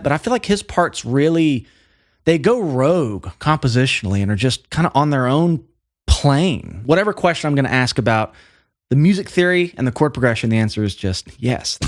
But I feel like his parts really, they go rogue compositionally and are just kind of on their own plane. Whatever question I'm going to ask about the music theory and the chord progression, the answer is just yes.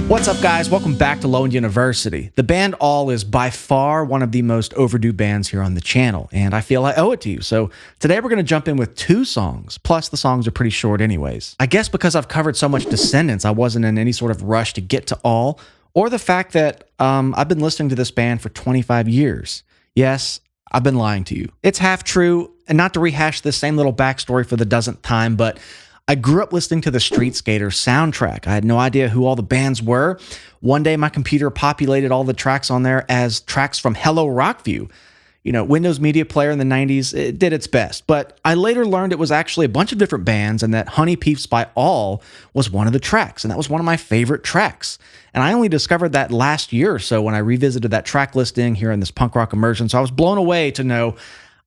What's up, guys? Welcome back to Low End University. The band All is by far one of the most overdue bands here on the channel, and I feel I owe it to you. So today we're going to jump in with 2 songs, plus the songs are pretty short anyways. I guess because I've covered so much Descendents, I wasn't in any sort of rush to get to All, or the fact that I've been listening to this band for 25 years. Yes, I've been lying to you. It's half true, and not to rehash this same little backstory for the dozenth time, but I grew up listening to the Street Skater soundtrack. I had no idea who all the bands were. One day, my computer populated all the tracks on there as tracks from Hello Rockview. You know, Windows Media Player in the 90s, it did its best. But I later learned it was actually a bunch of different bands and that Honey Peeps by All was one of the tracks. And that was one of my favorite tracks. And I only discovered that last year or so when I revisited that track listing here in this punk rock immersion. So I was blown away to know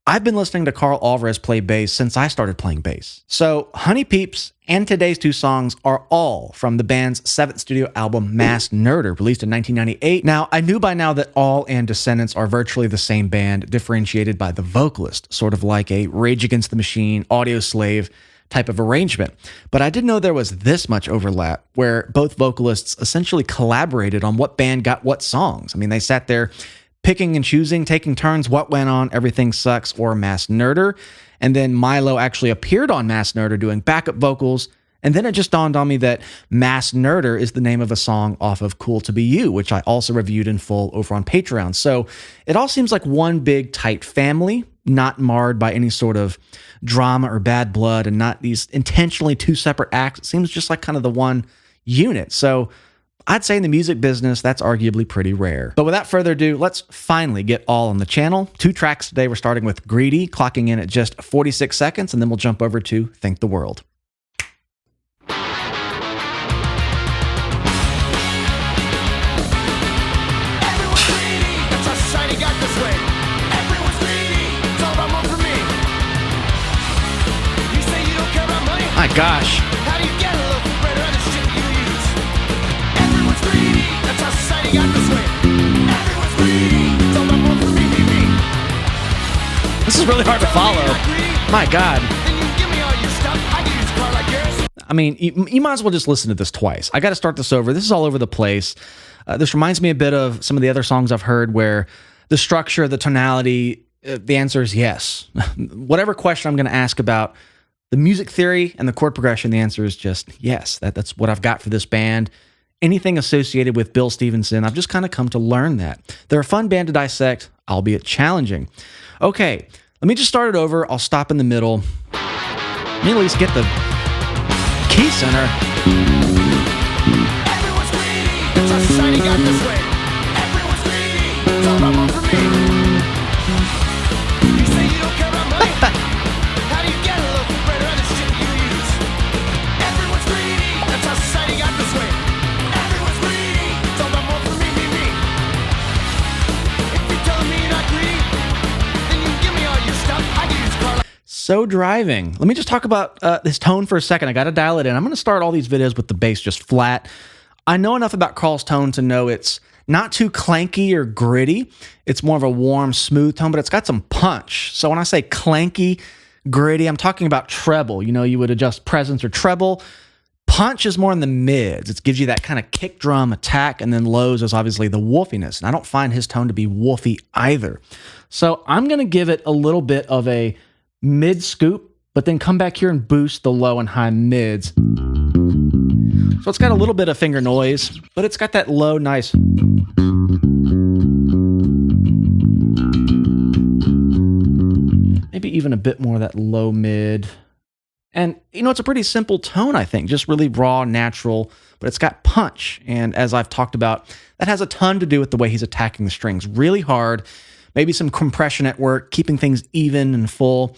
I've been listening to Karl Alvarez play bass since I started playing bass. So Honey Peeps and today's 2 songs are all from the band's 7th studio album, Masked Nerder, released in 1998. Now, I knew by now that All and Descendents are virtually the same band, differentiated by the vocalist, sort of like a Rage Against the Machine, Audio Slave type of arrangement. But I didn't know there was this much overlap, where both vocalists essentially collaborated on what band got what songs. I mean, they sat there picking and choosing, taking turns, What Went On, Everything Sucks, or Masked Nerder. And then Milo actually appeared on Masked Nerder doing backup vocals. And then it just dawned on me that Masked Nerder is the name of a song off of Cool to Be You, which I also reviewed in full over on Patreon. So it all seems like one big tight family, not marred by any sort of drama or bad blood, and not these intentionally 2 separate acts. It seems just like kind of the one unit. So I'd say in the music business, that's arguably pretty rare. But without further ado, let's finally get All on the channel. 2 tracks today. We're starting with Greedy, clocking in at just 46 seconds, and then we'll jump over to Think the World. My gosh. How do you get a little better at the shit you use? Everyone's greedy, that's how society got this way. Everyone's greedy, it's all about more for me. This is really hard to follow. My God. Then you give me all your stuff, I can use a car like yours. I mean, you might as well just listen to this twice. I got to start this over. This is all over the place. This reminds me a bit of some of the other songs I've heard where the structure, the tonality, the answer is yes. Whatever question I'm going to ask about the music theory and the chord progression, the answer is just yes. That's what I've got for this band. Anything associated with Bill Stevenson, I've just kind of come to learn that. They're a fun band to dissect, albeit challenging. Okay, let me just start it over. I'll stop in the middle. Let me at least get the key center. Everyone's greedy, that's how society got this way. Everyone's greedy, it's all about more for me. You say you don't care about money? How do you get a little better at the shit you use? Everyone's greedy, that's how society got this way. Everyone's greedy, it's all about more for me. If you're telling me you're not greedy, then you give me all your stuff, I can use a car like So driving. Let me just talk about this tone for a second. I got to dial it in. I'm going to start all these videos with the bass just flat. I know enough about Karl's tone to know it's not too clanky or gritty. It's more of a warm, smooth tone, but it's got some punch. So when I say clanky, gritty, I'm talking about treble. You know, you would adjust presence or treble. Punch is more in the mids. It gives you that kind of kick drum attack, and then lows is obviously the wolfiness. And I don't find his tone to be wolfy either. So I'm going to give it a little bit of a mid scoop, but then come back here and boost the low and high mids. So it's got a little bit of finger noise, but it's got that low, nice. Maybe even a bit more of that low mid. And, you know, it's a pretty simple tone, I think, just really raw, natural, but it's got punch. And as I've talked about, that has a ton to do with the way he's attacking the strings really hard, maybe some compression at work, keeping things even and full.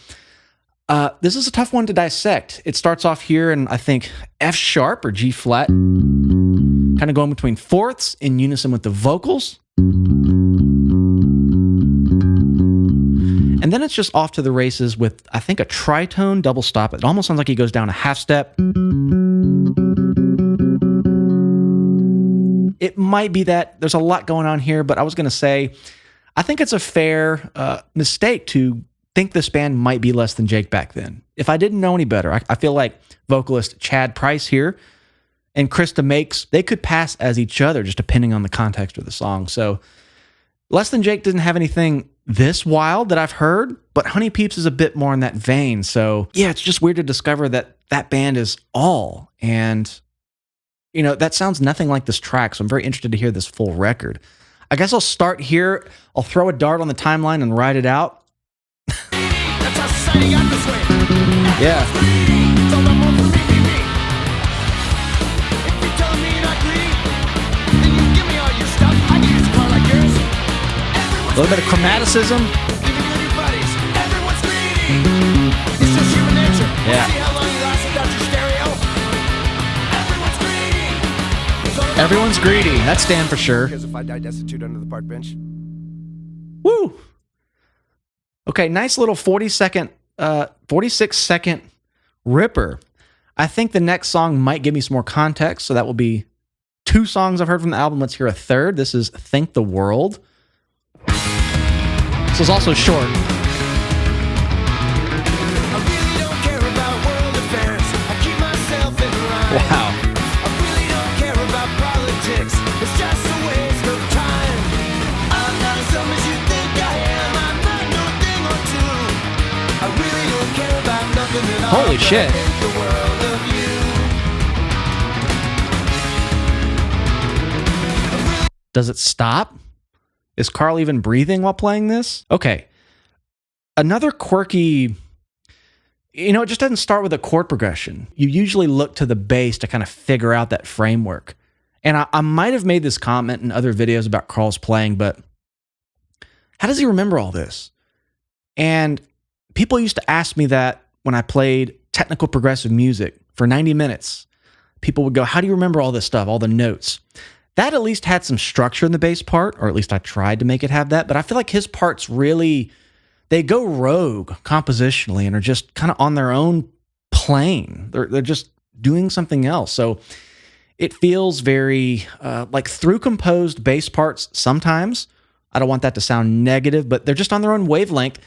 This is a tough one to dissect. It starts off here in, I think, F sharp or G flat, kind of going between fourths in unison with the vocals. And then it's just off to the races with, I think, a tritone double stop. It almost sounds like he goes down a half step. And it might be that there's a lot going on here, but I was going to say, I think it's a fair mistake to think this band might be less than Jake back then. If I didn't know any better, I feel like vocalist Chad Price here and Krista Makes, they could pass as each other just depending on the context of the song. So Less Than Jake doesn't have anything this wild that I've heard, but Honey Peeps is a bit more in that vein. So yeah, it's just weird to discover that that band is all. And, you know, that sounds nothing like this track. So I'm very interested to hear this full record. I guess I'll start here. I'll throw a dart on the timeline and ride it out. Yeah. A little bit of chromaticism. Yeah. Everyone's greedy. That's Stan for sure. Because if I die destitute under the park bench. Woo. Okay, nice little 46-second ripper. I think the next song might give me some more context, so that will be 2 songs I've heard from the album. Let's hear a third. This is Think the World. This is also short. I really don't care about world affairs. I keep myself in line. Wow. I really don't care about politics. It's just a waste of time. I'm not as dumb as you think I am. I'm not no thing or two. I really don't care about nothing at all. Holy shit. I think the world of you. Does it stop? Is Karl even breathing while playing this? Okay. Another quirky, you know, it just doesn't start with a chord progression. You usually look to the bass to kind of figure out that framework. And I might have made this comment in other videos about Karl's playing, but how does he remember all this? And people used to ask me that when I played technical progressive music for 90 minutes. People would go, how do you remember all this stuff, all the notes? That at least had some structure in the bass part, or at least I tried to make it have that. But I feel like his parts really, they go rogue compositionally and are just kind of on their own plane. They're just doing something else. So it feels very like through composed bass parts sometimes. I don't want that to sound negative, but they're just on their own wavelength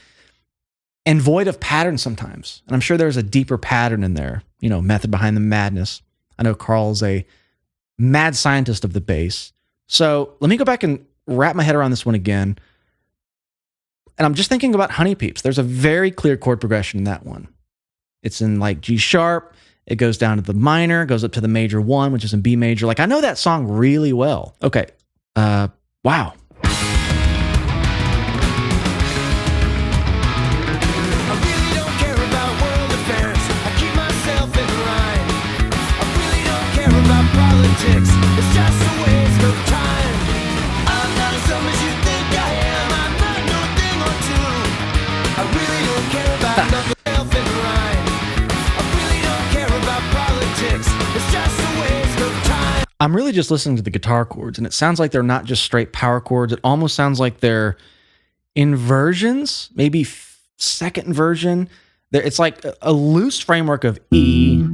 and void of pattern sometimes. And I'm sure there's a deeper pattern in there, you know, method behind the madness. I know Karl's a mad scientist of the bass. So let me go back and wrap my head around this one again. And I'm just thinking about Honey Peeps. There's a very clear chord progression in that one. It's in like G sharp. It goes down to the minor, goes up to the major 1, which is in B major. Like I know that song really well. Okay. Wow. Politics. It's just a waste of time. I'm not as dumb as you think I am. I'm not no thing or two. I really don't care about nothing else in line. I really don't care about politics. It's just a waste of time. I'm really just listening to the guitar chords, and it sounds like they're not just straight power chords. It almost sounds like they're inversions, maybe second inversion. It's like a loose framework of E,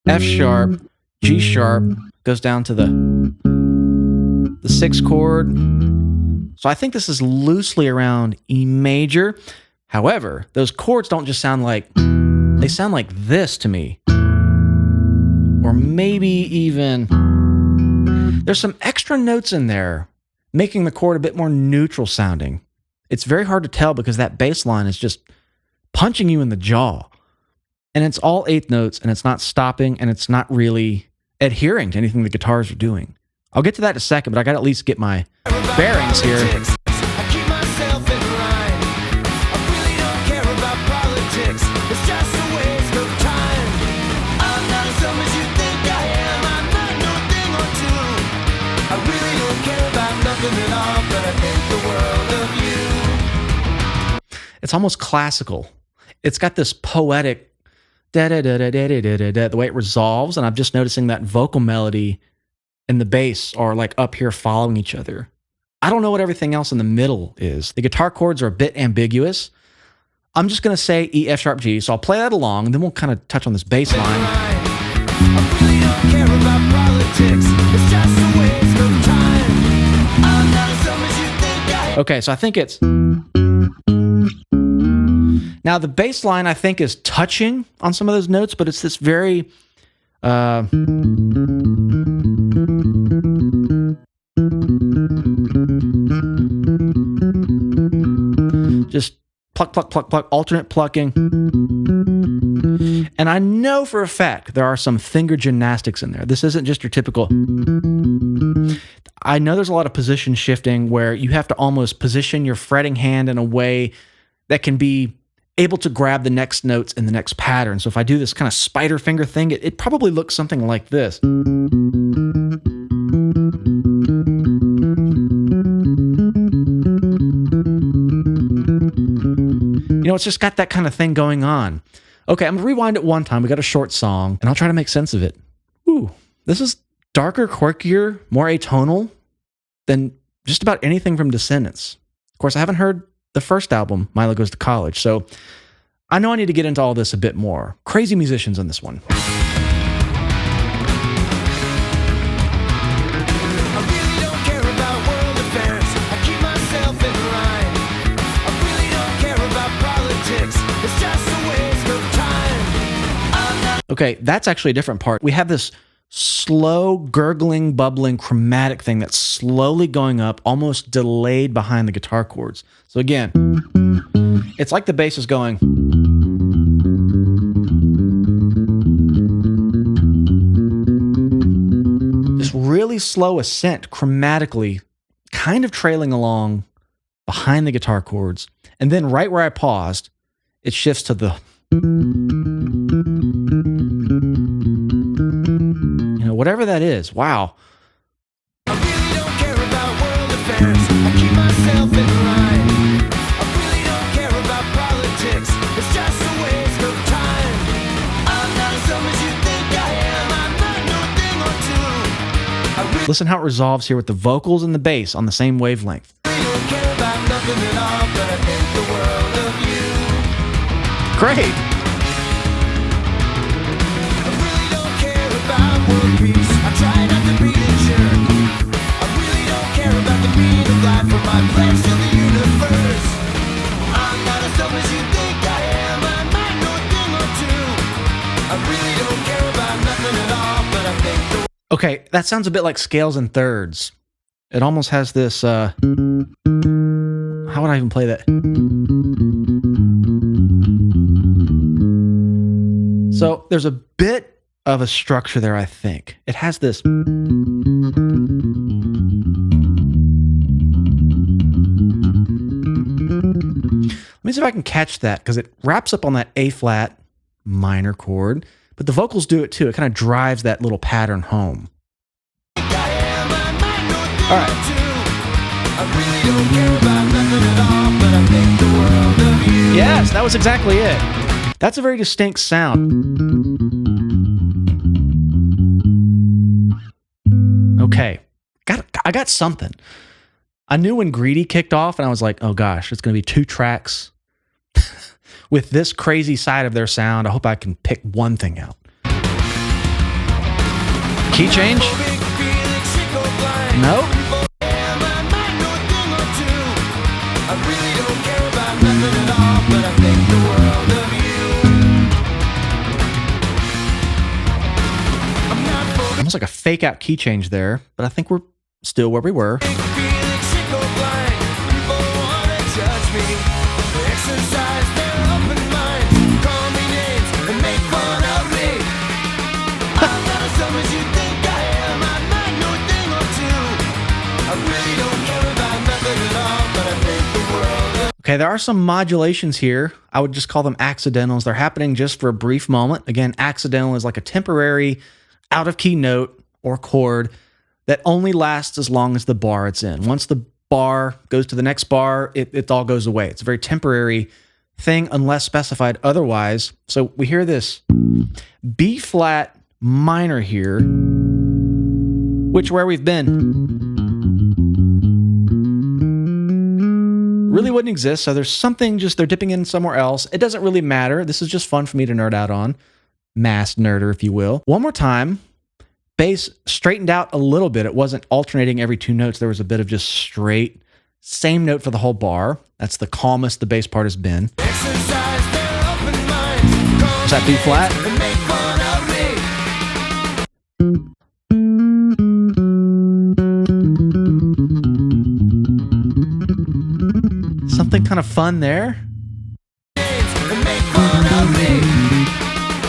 F sharp, G sharp, goes down to the 6th chord. So I think this is loosely around E major. However, those chords don't just sound like, they sound like this to me. Or maybe even, there's some extra notes in there, making the chord a bit more neutral sounding. It's very hard to tell because that bass line is just punching you in the jaw. And it's all 8th notes, and it's not stopping, and it's not really adhering to anything the guitars are doing. I'll get to that in a second, but I got to at least get my bearings here. I keep myself in line. I really don't care about politics. It's just a waste of time. I'm not as dumb as you think I am. I'm not no thing or two. I really don't care about nothing at all, but I think the world of you. It's almost classical. It's got this poetic the way it resolves, and I'm just noticing that vocal melody and the bass are like up here following each other. I don't know what everything else in the middle is. The guitar chords are a bit ambiguous. I'm just going to say E, F sharp, G, so I'll play that along, and then we'll kind of touch on this bass line. I really don't care about politics. It's just a waste of time. Okay, so I think it's... Now, the bass line, I think, is touching on some of those notes, but it's this very... just pluck, pluck, pluck, pluck, alternate plucking. And I know for a fact there are some finger gymnastics in there. This isn't just your typical... I know there's a lot of position shifting where you have to almost position your fretting hand in a way that can be able to grab the next notes in the next pattern. So if I do this kind of spider finger thing, it probably looks something like this. You know, it's just got that kind of thing going on. Okay, I'm going to rewind it one time. We got a short song, and I'll try to make sense of it. Ooh, this is darker, quirkier, more atonal than just about anything from Descendents. Of course, I haven't heard the first album, Milo Goes to College, so I know I need to get into all this a bit more. Crazy musicians on this one. I really don't care about world affairs. I keep myself in line. I really don't care about politics. It's just a waste of time. I'm not Okay, that's actually a different part. We have this slow, gurgling, bubbling, chromatic thing that's slowly going up, almost delayed behind the guitar chords. So again, it's like the bass is going... this really slow ascent, chromatically, kind of trailing along behind the guitar chords. And then right where I paused, it shifts to the... whatever that is. Wow. I really don't care about world affairs. I keep myself in line. I really don't care about politics. It's just a waste of time. I'm not as dumb as you think I am. I'm not no thing or two. I really Listen how it resolves here with the vocals and the bass on the same wavelength. don't care about nothing at all, but I think the world of you. Great. I really don't care about world peace. I try not to be a jerk. I really don't care about the meaning of life or my place in the universe. I'm not as dumb as you think I am. I might know a thing or two. I really don't care about nothing at all, but I think the Okay, that sounds a bit like scales and thirds. It almost has this, how would I even play that? So there's a bit of a structure there, I think. It has this... Let me see if I can catch that, because it wraps up on that A flat minor chord, but the vocals do it too. It kind of drives that little pattern home. I am, I might know a thing All right. or two. I really don't care about nothing at all, but I think the world of you. Yes, that was exactly it. That's a very distinct sound. Okay, I got something. I knew when Greedy kicked off, and I was like, oh gosh, it's going to be 2 tracks with this crazy side of their sound. I hope I can pick one thing out. Key change? Big Felix, she go blind. Nope. Am, I might know a thing or two. I really don't care about nothing at all, but I think the world of you. I'm not for Almost like a fake out key change there, but I think we're still where we were. big Felix, she go blind. People wanna judge me. They exercise their open minds, call me names and make fun of me. I'm not as dumb as you think I am. I might know a thing or two. I really don't care about nothing at all, but I think the world of Okay, there are some modulations here. I would just call them accidentals. They're happening just for a brief moment. Again, accidental is like a temporary out-of-key note or chord that only lasts as long as the bar it's in. Once the bar goes to the next bar, it all goes away. It's a very temporary thing unless specified otherwise. So we hear this B flat minor here, which where we've been really wouldn't exist. So there's something just, they're dipping in somewhere else. It doesn't really matter. This is just fun for me to nerd out on. Mass nerder, if you will. One more time. Bass straightened out a little bit. It wasn't alternating every 2 notes. There was a bit of just straight Same note for the whole bar. That's the calmest the bass part has been. Exercise their open minds. Is that B flat? And make fun of me. Something kind of fun there. And make fun of me.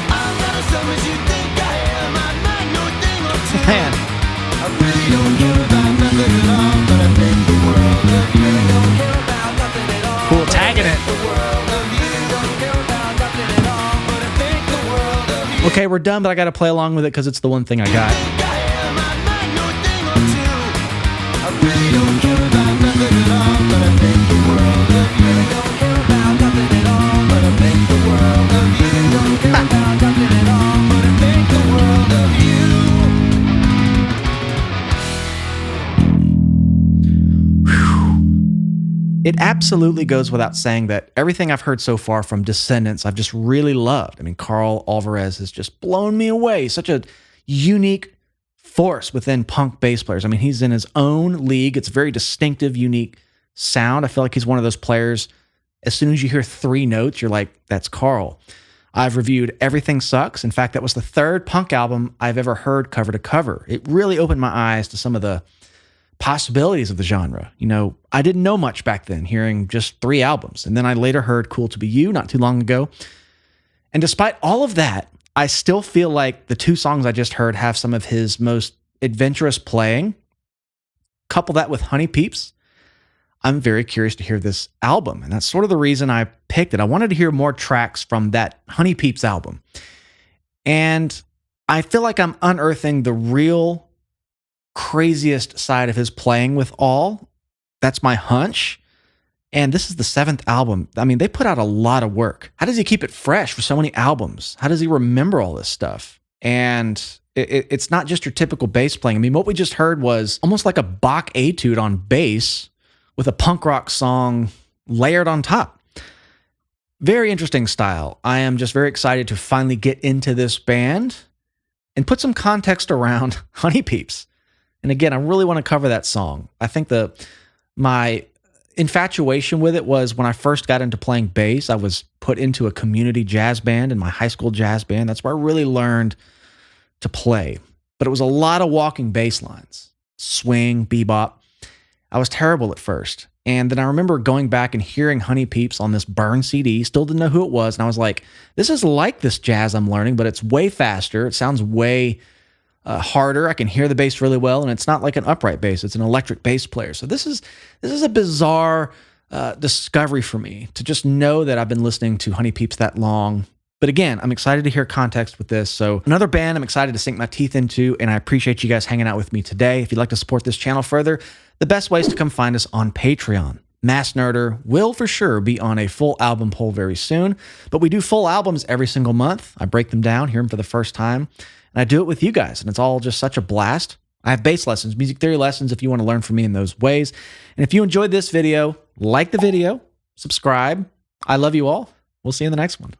I'm not as dumb as you think I am. I might know a thing or two. Man, I really don't care about nothing at all, but I think the world of you. Don't care about nothing at all. cool tagging it. The world of you. Don't care about nothing at all, but I think the world of you. Okay, we're done, but I got to play along with it because it's the one thing I got. Think I am. I might know a thing or two. I really don't care about nothing at all, but I think the world of you. Don't care about nothing at all, but I think the world of you. Don't care about nothing at all, but I think the world of you. It absolutely goes without saying that everything I've heard so far from Descendents, I've just really loved. I mean, Karl Alvarez has just blown me away. Such a unique force within punk bass players. I mean, he's in his own league. It's a very distinctive, unique sound. I feel like he's one of those players, as soon as you hear 3 notes, you're like, that's Karl. I've reviewed Everything Sucks. In fact, that was the 3rd punk album I've ever heard cover to cover. It really opened my eyes to some of the possibilities of the genre. You know, I didn't know much back then, hearing just 3 albums. And then I later heard Cool to Be You not too long ago. And despite all of that, I still feel like the 2 songs I just heard have some of his most adventurous playing. Couple that with Honey Peeps, I'm very curious to hear this album. And that's sort of the reason I picked it. I wanted to hear more tracks from that Honey Peeps album. And I feel like I'm unearthing the real craziest side of his playing with all. That's my hunch. And this is the 7th album. I mean, they put out a lot of work. How does he keep it fresh for so many albums? How does he remember all this stuff? And it's not just your typical bass playing. I mean, what we just heard was almost like a Bach etude on bass with a punk rock song layered on top. Very interesting style. I am just very excited to finally get into this band and put some context around Honey Peeps. And again, I really want to cover that song. I think my infatuation with it was when I first got into playing bass, I was put into a community jazz band in my high school jazz band. That's where I really learned to play. But it was a lot of walking bass lines, swing, bebop. I was terrible at first. And then I remember going back and hearing Honey Peeps on this Burn CD, still didn't know who it was. And I was like, this is like this jazz I'm learning, but it's way faster. It sounds way harder. I can hear the bass really well, and it's not like an upright bass. It's an electric bass player. So this is a bizarre discovery for me, to just know that I've been listening to Honey Peeps that long. But again, I'm excited to hear context with this. So another band I'm excited to sink my teeth into, and I appreciate you guys hanging out with me today. If you'd like to support this channel further, the best way is to come find us on Patreon. Mass Nerder will for sure be on a full album poll very soon, but we do full albums every single month. I break them down, hear them for the first time, and I do it with you guys, and it's all just such a blast. I have bass lessons, music theory lessons if you want to learn from me in those ways. And if you enjoyed this video, like the video, subscribe. I love you all. We'll see you in the next one.